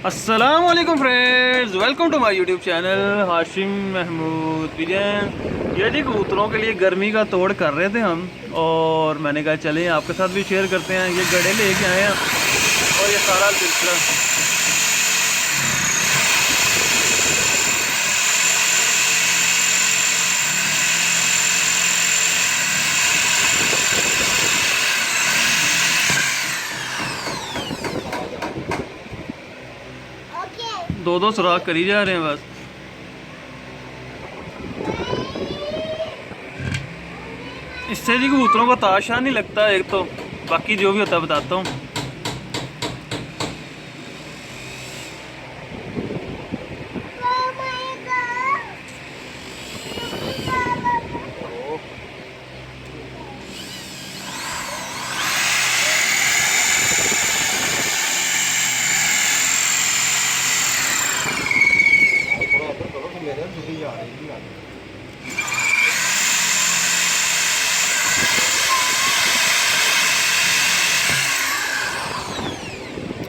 अस्सलाम वालेकुम friends, welcome to my YouTube channel Hashim Mahmood बिजन। ये जी कबूतरों के लिए गर्मी का तोड़ कर रहे थे हम, और मैंने कहा चलें आपके साथ भी शेयर करते हैं। ये गड़े लेके आए हैं और ये सारा सिलसिला दो दो सुराख करी जा रहे हैं बस। इससे जी कबूतरों को ताशा नहीं लगता एक तो, बाकी जो भी होता है बताता हूँ।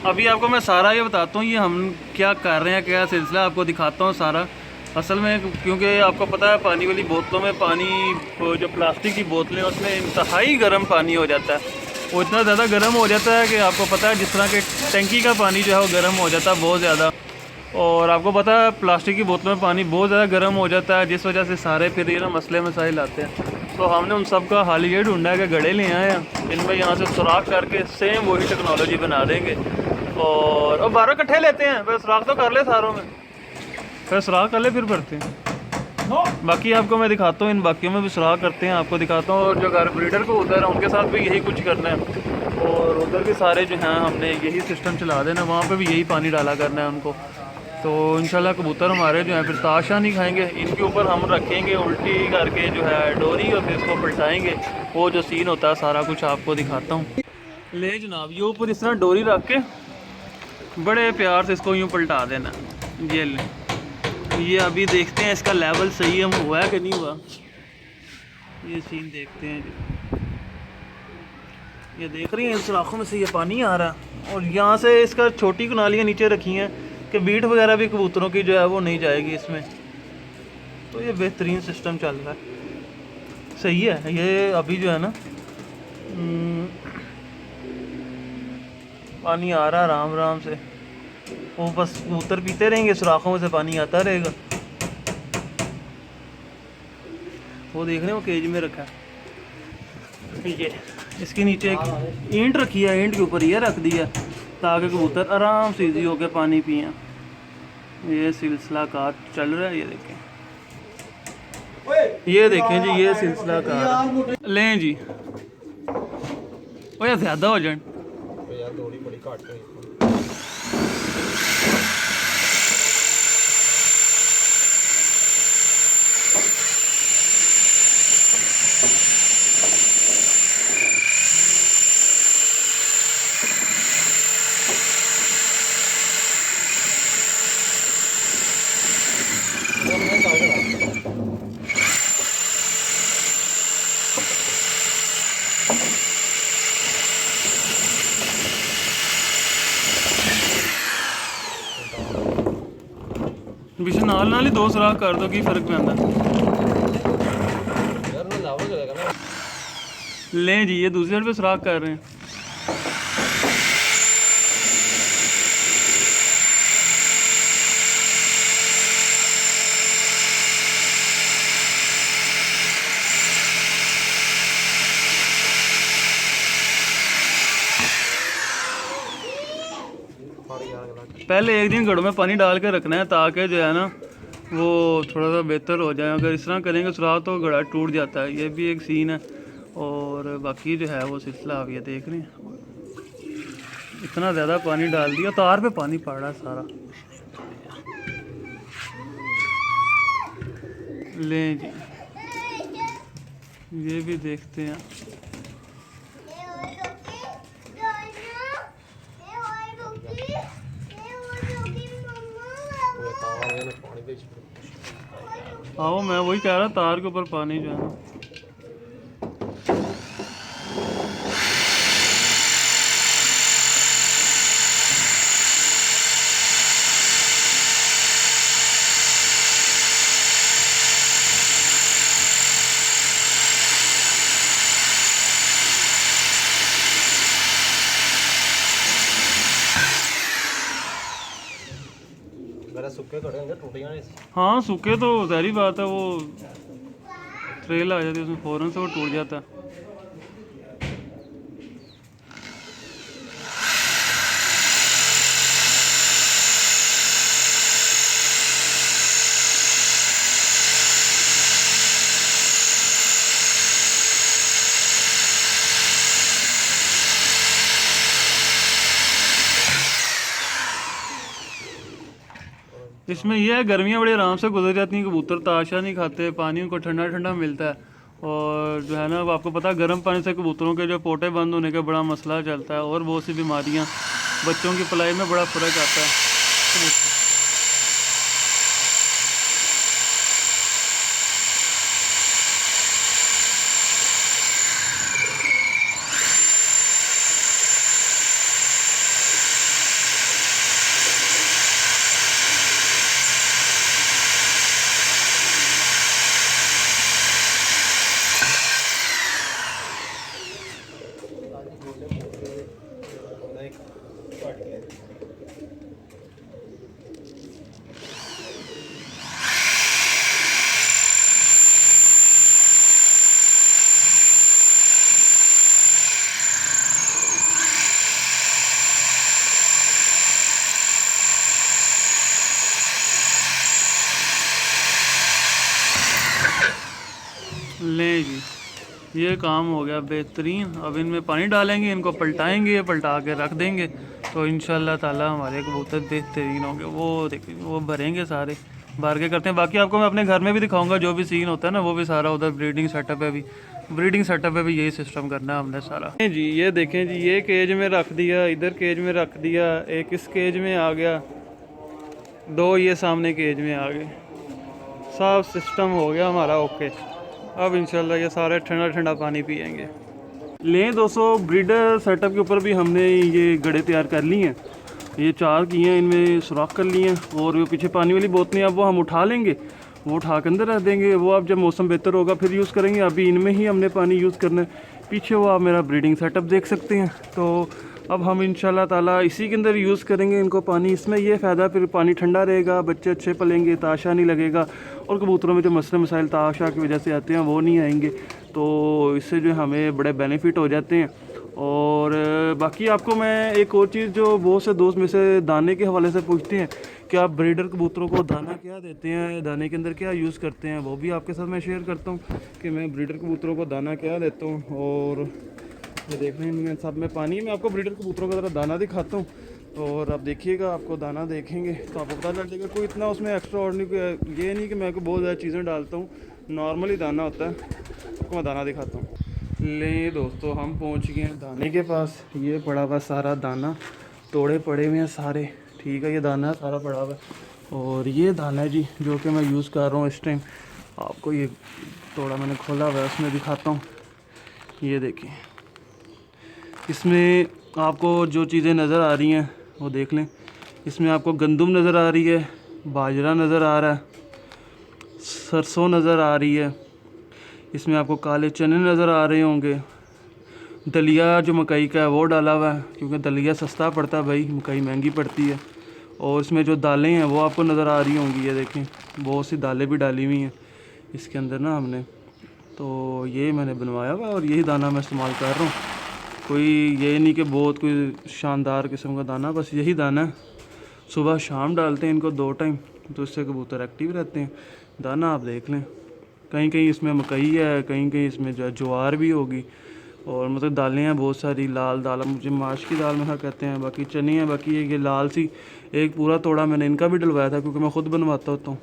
अभी आपको मैं सारा ये बताता हूँ, ये हम क्या कर रहे हैं, क्या सिलसिला आपको दिखाता हूँ सारा। असल में क्योंकि आपको पता है पानी वाली बोतलों में पानी, जो प्लास्टिक की बोतलें उसमें इंतहाई गर्म पानी हो जाता है। वो इतना ज़्यादा गर्म हो जाता है कि आपको पता है जिस तरह के टंकी का पानी जो है वो गर्म हो जाता है बहुत ज़्यादा। और आपको पता है प्लास्टिक की बोतलों में पानी बहुत ज़्यादा गर्म हो जाता है, जिस वजह से सारे फिर ये ना मसले मसाइल आते हैं। तो हमने उन सब का हल ये ढूंढा है कि गड़े ले आए हैं, इनमें यहाँ से सुराख करके सेम वही टेक्नोलॉजी बना देंगे। और 12 कट्ठे लेते हैं, फिर सुराख तो कर ले सारों में, फिर सुराख कर ले फिर भरते हैं। बाकी आपको मैं दिखाता हूँ, इन बाकियों में भी सुराख करते हैं, आपको दिखाता हूँ। और जो घर ब्रीडर को उधर है उनके साथ भी यही कुछ करना है, और उधर भी सारे जो हैं हमने यही सिस्टम चला देना, वहाँ पे भी यही पानी डाला करना है उनको। तो इंशाल्लाह कबूतर हमारे जो हैं फिर ताशा नहीं खाएंगे। इनके ऊपर हम रखेंगे उल्टी करके जो है डोरी, और फिर इसको पलटाएंगे। वो जो सीन होता है सारा कुछ आपको दिखाता हूँ। ले जनाब, ये ऊपर इस तरह डोरी रख के बड़े प्यार से इसको यूँ पलटा देना। ये ले, ये अभी देखते हैं इसका लेवल सही है हुआ है कि नहीं हुआ। ये सीन देखते हैं जी, ये देख रही हैं इस सुराखों में से ये पानी आ रहा है, और यहाँ से इसका छोटी कनालियाँ नीचे रखी हैं कि बीट वगैरह भी कबूतरों की जो है वो नहीं जाएगी इसमें। तो ये बेहतरीन सिस्टम चल रहा है, सही है। ये अभी जो है ना पानी आ रहा है आराम आराम से, वो बस कबूतर पीते रहेंगे, सुराखों में से पानी आता रहेगा। वो देख रहे हैं वो केज में रखा है, ये इसके नीचे एक ईंट रखी है, ईंट के ऊपर ये रख दिया ताकि कबूतर आराम से इजी होकर पानी पिए। ये सिलसिला कार चल रहा है, ये देखें जी, ये सिलसिला कार लें जी। वो यार ज़्यादा हो जाए यार, थोड़ी बड़ी घट है। विषय नाल ही दो सुराख कर दो, की फर्क पैंदा। लें जी, ये दूसरी साइड पे सुराख कर रहे हैं। पहले एक दिन घड़ों में पानी डाल के रखना है ताकि जो है ना वो थोड़ा सा बेहतर हो जाए। अगर इस तरह करेंगे सुराख तो घड़ा टूट जाता है, ये भी एक सीन है। और बाकी जो है वो सिलसिला आप ये देख रहे हैं, इतना ज़्यादा पानी डाल दिया, तार पे पानी पड़ रहा है सारा। लें जी, ये भी देखते हैं। आओ, मैं वही कह रहा, तार के ऊपर पानी जो है ना। मेरा सूखे खड़े होंगे टूट जाने। हाँ सूखे तो ज़ाहिर बात है, वो ट्रेल आ जाती है उसमें फ़ौरन से वो टूट जाता है। इसमें यह है गर्मियाँ बड़ी आराम से गुजर जाती हैं, कबूतर ताशा नहीं खाते, पानी उनको ठंडा ठंडा मिलता है। और जो है ना, आपको पता है गर्म पानी से कबूतरों के जो पोटे बंद होने का बड़ा मसला चलता है, और बहुत सी बीमारियाँ, बच्चों की पलाई में बड़ा फ़र्क आता है। ले जी, ये काम हो गया बेहतरीन। अब इनमें पानी डालेंगे, इनको पलटाएंगे, पलटा के रख देंगे, तो इंशाल्लाह ताला हमारे कबूतर बेहतरीन होंगे। वो देखिए वो भरेंगे सारे, भर के करते हैं। बाकी आपको मैं अपने घर में भी दिखाऊंगा, जो भी सीन होता है ना, वो भी सारा उधर ब्रीडिंग सेटअप है। भी ब्रीडिंग सेटअप है भी, यही सिस्टम करना है हमने सारा जी। ये देखें जी, ये केज में रख दिया, इधर केज में रख दिया, एक इस केज में आ गया, दो ये सामने केज में आ गए, सब सिस्टम हो गया हमारा ओके। अब इंशाल्लाह ये सारे ठंडा ठंडा पानी पिएंगे। लें दोस्तों, ब्रीडर सेटअप के ऊपर भी हमने ये गड़े तैयार कर ली हैं, ये 4 किए हैं, इनमें सुराख कर लिए हैं। और वो पीछे पानी वाली बोतलें अब वो हम उठा लेंगे, वो उठा के अंदर रख देंगे। वो अब जब मौसम बेहतर होगा फिर यूज़ करेंगे, अभी इनमें ही हमने पानी यूज़ करना है। पीछे वो आप मेरा ब्रीडिंग सेटअप देख सकते हैं। तो अब हम इंशाल्लाह ताला इसी के अंदर यूज़ करेंगे इनको पानी। इसमें ये फ़ायदा, फिर पानी ठंडा रहेगा, बच्चे अच्छे पलेंगे, ताशा नहीं लगेगा, और कबूतरों में जो मसले मसाइल ताशा की वजह से आते हैं वो नहीं आएंगे। तो इससे जो हमें बड़े बेनिफिट हो जाते हैं। और बाकी आपको मैं एक और चीज़, जो बहुत से दोस्त में से दाने के हवाले से पूछते हैं कि आप ब्रीडर कबूतरों को दाना क्या देते हैं, दाने के अंदर क्या यूज़ करते हैं, वो भी आपके साथ मैं शेयर करता हूँ कि मैं ब्रीडर कबूतरों को दाना क्या देता हूँ। और ये देख रहे हैं सब में पानी, मैं आपको ब्रीडर कबूतरों का ज़रा दाना दिखाता हूँ। और आप देखिएगा, आपको दाना देखेंगे तो आपको पता चल जाएगा। कोई इतना उसमें एक्स्ट्रा ऑर्डिनरी ये नहीं कि मैं बहुत ज़्यादा चीज़ें डालता हूँ, नॉर्मली दाना होता है। आपको मैं दाना दिखाता हूँ। ले दोस्तों, हम पहुँच गए हैं दाने के पास। ये पड़ा हुआ सारा दाना, तोड़े पड़े हुए हैं सारे, ठीक है, ये दाना सारा पड़ा हुआ है। और ये दाना है जी जो कि मैं यूज़ कर रहा हूँ इस टाइम। आपको ये तोड़ा मैंने खोला हुआ है, उसमें दिखाता हूँ। ये देखिए, इसमें आपको जो चीज़ें नज़र आ रही हैं वो देख लें। इसमें आपको गंदम नज़र आ रही है, बाजरा नज़र आ रहा है, सरसों नज़र आ रही है, इसमें आपको काले चने नज़र आ रहे होंगे, दलिया जो मकई का है वो डाला हुआ है, क्योंकि दलिया सस्ता पड़ता है भाई, मकई महंगी पड़ती है। और इसमें जो दालें हैं वो आपको नज़र आ रही होंगी, ये देखें बहुत सी दालें भी डाली हुई हैं इसके अंदर ना हमने। तो ये मैंने बनवाया हुआ और यही दाना मैं इस्तेमाल कर रहा हूँ। कोई ये नहीं कि बहुत कोई शानदार किस्म का दाना, बस यही दाना है। सुबह शाम डालते हैं इनको 2 टाइम, तो इससे कबूतर एक्टिव रहते हैं। दाना आप देख लें, कहीं कहीं इसमें मकई है, कहीं कहीं इसमें जो ज्वार भी होगी, और मतलब दालें हैं बहुत सारी। लाल दाल, मुझे माश की दाल में कहते हैं, बाकी चने हैं, बाकी ये लाल सी एक पूरा तोड़ा मैंने इनका भी डलवाया था, क्योंकि मैं ख़ुद बनवाता होता हूँ।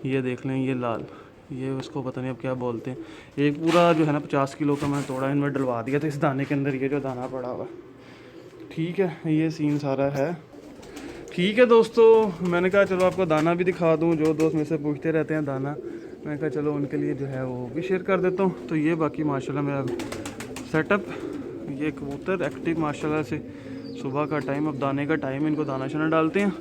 ये देख लें, ये लाल, ये उसको पता नहीं अब क्या बोलते हैं, एक पूरा जो है ना 50 किलो का मैंने तोड़ा इनमें डलवा दिया था इस दाने के अंदर, ये जो दाना पड़ा हुआ। ठीक है, ये सीन सारा है। ठीक है दोस्तों, मैंने कहा चलो आपको दाना भी दिखा दूँ, जो दोस्त मेरे से पूछते रहते हैं दाना, मैंने कहा चलो उनके लिए जो है वो भी शेयर कर देता हूँ। तो ये बाकी माशाल्लाह मेरा सेटअप, ये कबूतर एक्टिव माशाल्लाह से। सुबह का टाइम, अब दाने का टाइम, इनको दाना शाना डालते हैं।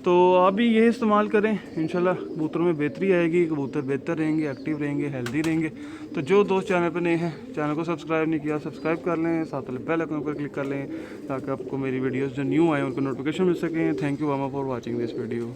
तो आप भी ये इस्तेमाल करें, इंशाल्लाह कबूतरों में बेहतरी आएगी, कबूतर बेहतर रहेंगे, एक्टिव रहेंगे, हेल्दी रहेंगे। तो जो दोस्त चैनल पर नए हैं, चैनल को सब्सक्राइब नहीं किया, सब्सक्राइब कर लें, साथ वाले बेल आइकन पर क्लिक कर लें, ताकि आपको मेरी वीडियोस जो न्यू आए उनको नोटिफिकेशन मिल सकें। Thank you mama for watching this video.